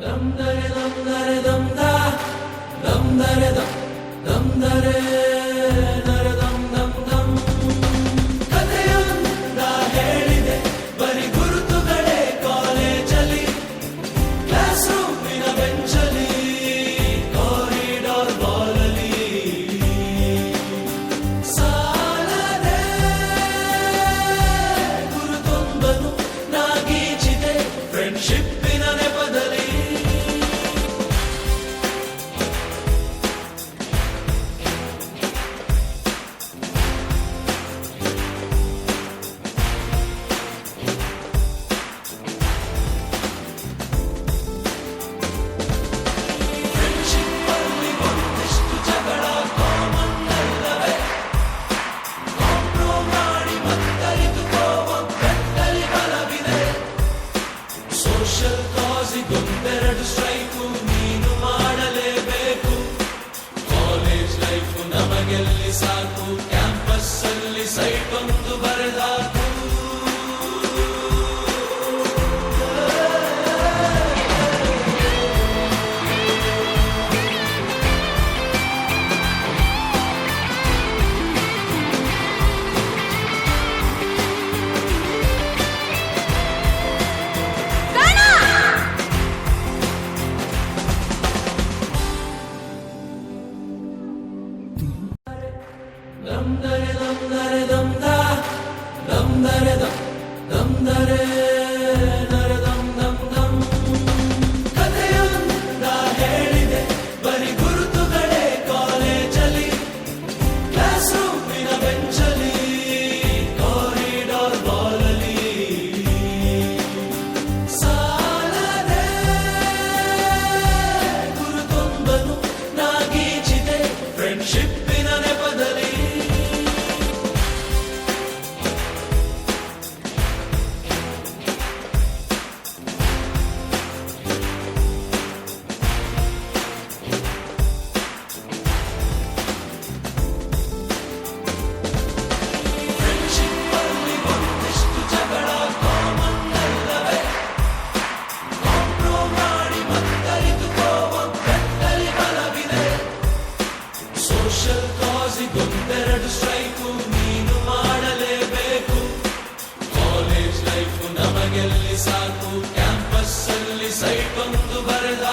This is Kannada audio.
dum dare dum dare dum da dum dare dum dare dare dum dum dum ಕಥೆಯೊಂದ ಹೇಳಿದೆ ಬರಿ ಗುರುತುಗಳೇ ಕಾಲೇಜಲ್ಲಿ ಕ್ಲಾಸ್ ರೂಮಿನ ಬೆಂಚಲ್ಲಿ ಕಾರಿಡಾರ್ ಬಾಲಲ್ಲಿ ಸಾಲದೆ ಗುರುತೊಂದನು ನಾಗೀಚಿದೆ ಫ್ರೆಂಡ್ಶಿಪ್ಪಿನ ನೆಪದಲ್ಲಿ ಸೋಷಲ್ ಕಾಸಿಗೊಂದೆರಡು ಸ್ಟ್ರೈಕು ನೀನು ಮಾಡಲೇಬೇಕು ಕಾಲೇಜ್ ಲೈಫು ನಮಗೆಲ್ಲಿ ಸಾಕು ಕ್ಯಾಂಪಸ್ ಅಲ್ಲಿ ಸೈಟ್ ಒಂದು ಬರೆದಾಕು dum dare dum dare dum da dum dare dum dare dare dum dum dum ಕಥೆಯೊಂದ ಹೇಳಿದೆ ಬರಿ ಗುರುತುಗಳೇ ಕಾಲೇಜಲ್ಲಿ ಕ್ಲಾಸ್ ರೂಮಿನ ಬೆಂಚಲ್ಲಿ ಕಾರಿಡಾರ್ ಬಾಲಲ್ಲಿ ಸಾಲದೆ ಗುರುತೊಂದನು ನಾಗೀಚಿದೆ ಫ್ರೆಂಡ್ಶಿಪ್ಪಿನ ನೆಪದಲ್ಲಿ ಸೋಷಲ್ ಕಾಸಿಗೊಂದೆರಡು ಸ್ಟ್ರೈಕು ನೀನು ಮಾಡಲೇಬೇಕು ಕಾಲೇಜ್ ಲೈಫು ನಮಗೆಲ್ಲಿ ಸಾಕು ಕ್ಯಾಂಪಸ್ ಅಲ್ಲಿ ಸೈಟ್ ಒಂದು ಬರೆದ